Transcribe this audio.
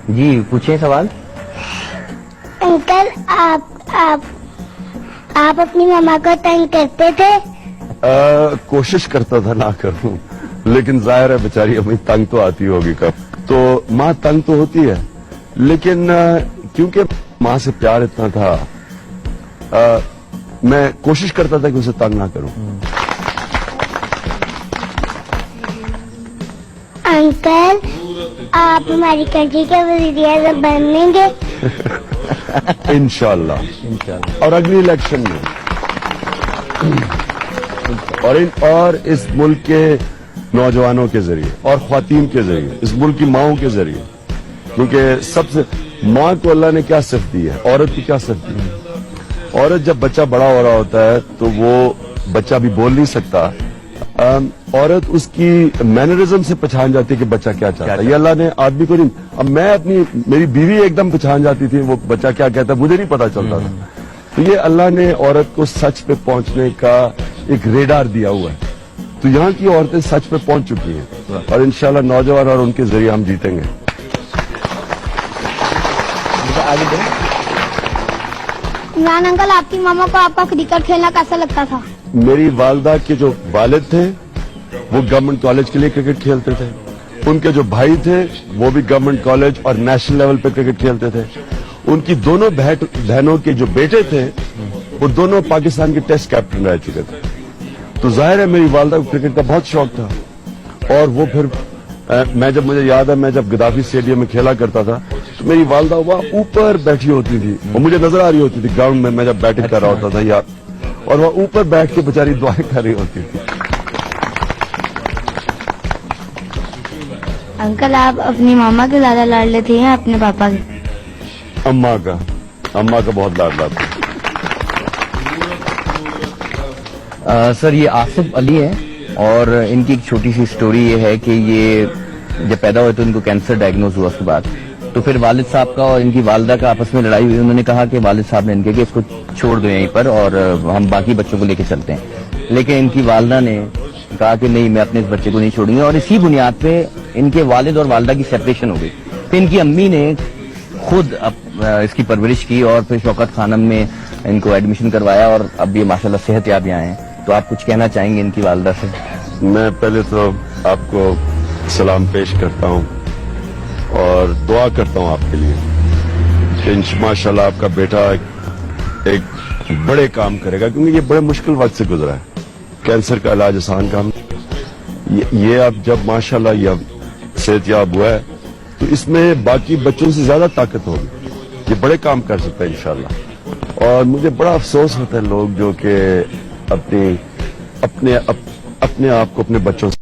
جی پوچھیں سوال. انکل آپ اپنی ماما کو تنگ کرتے تھے؟ کوشش کرتا تھا نہ کروں، لیکن ظاہر ہے بیچاری امی تنگ تو آتی ہوگی کب. تو ماں تنگ تو ہوتی ہے، لیکن کیونکہ ماں سے پیار اتنا تھا میں کوشش کرتا تھا کہ اسے تنگ نہ کروں. انکل آپ ہماری کنٹری کے وزیر اعظم بنیں گے؟ انشاءاللہ. اور اگلی الیکشن میں اور اس ملک کے نوجوانوں کے ذریعے اور خواتین کے ذریعے، اس ملک کی ماؤں کے ذریعے، کیونکہ سب سے ماں کو اللہ نے کیا صفت دی ہے، عورت کی کیا صفت دی ہے. عورت جب بچہ بڑا ہو رہا ہوتا ہے تو وہ بچہ بھی بول نہیں سکتا، عورت اس کی مینرزم سے پہچان جاتی ہے کہ بچہ کیا چاہتا ہے. یہ اللہ نے آدمی کو نہیں. اب میں میری بیوی ایک دم پہچان جاتی تھی وہ بچہ کیا کہتا ہے، مجھے نہیں پتا چلتا تھا. تو یہ اللہ نے عورت کو سچ پہ پہنچنے کا ایک ریڈار دیا ہوا ہے. تو یہاں کی عورتیں سچ پہ پہنچ چکی ہیں اور انشاءاللہ نوجوان اور ان کے ذریعے ہم جیتیں گے. عمران انکل آپ کی ماما کو آپ کا کرکٹ کھیلنا کیسا لگتا تھا؟ میری والدہ کے جو والد تھے وہ گورنمنٹ کالج کے لیے کرکٹ کھیلتے تھے، ان کے جو بھائی تھے وہ بھی گورنمنٹ کالج اور نیشنل لیول پہ کرکٹ کھیلتے تھے. ان کی دونوں بہنوں کے جو بیٹے تھے وہ دونوں پاکستان کے ٹیسٹ کیپٹن رہ چکے تھے. تو ظاہر ہے میری والدہ کو کرکٹ کا بہت شوق تھا. اور وہ پھر مجھے یاد ہے میں جب گدافی اسٹیڈیم میں کھیلا کرتا تھا تو میری والدہ وہاں اوپر بیٹھی ہوتی تھی اور مجھے نظر آ رہی ہوتی تھی گراؤنڈ میں جب بیٹنگ کر رہا ہوتا تھا یار، اور وہ اوپر بیٹھ کے بیچاری دعائیں کر رہی ہوتی تھی. انکل آپ اپنی ماما کے زیادہ لاڈ لیتے ہیں اپنے پاپا کے؟ اماں کا بہت لاڈ لاتا. سر یہ آصف علی ہے اور ان کی ایک چھوٹی سی سٹوری یہ ہے کہ یہ جب پیدا ہوئے تو ان کو کینسر ڈائگنوز ہوا. اس کے بعد تو پھر والد صاحب کا اور ان کی والدہ کا آپس میں لڑائی ہوئی. انہوں نے کہا کہ والد صاحب نے ان کے کہ اس کو چھوڑ دو یہیں پر اور ہم باقی بچوں کو لے کے چلتے ہیں. لیکن ان کی والدہ نے کہا کہ نہیں میں اپنے اس بچے کو نہیں چھوڑوں گی، اور اسی بنیاد پہ ان کے والد اور والدہ کی سیپریشن ہو گئی. پھر ان کی امی نے خود اس کی پرورش کی اور پھر شوکت خانم میں ان کو ایڈمیشن کروایا اور اب یہ ماشاءاللہ صحت یاب یہاں ہیں. تو آپ کچھ کہنا چاہیں گے ان کی والدہ سے؟ میں پہلے تو آپ کو سلام پیش کرتا ہوں اور دعا کرتا ہوں آپ کے لیے کہ ماشاءاللہ آپ کا بیٹا ایک بڑے کام کرے گا، کیونکہ یہ بڑے مشکل وقت سے گزرا ہے. کینسر کا علاج آسان کام، یہ اب جب ماشاءاللہ یہ صحت یاب ہوا ہے تو اس میں باقی بچوں سے زیادہ طاقت ہوگی. یہ بڑے کام کر سکتا ہے انشاءاللہ. اور مجھے بڑا افسوس ہوتا ہے لوگ جو کہ اپنے آپ کو اپنے بچوں سے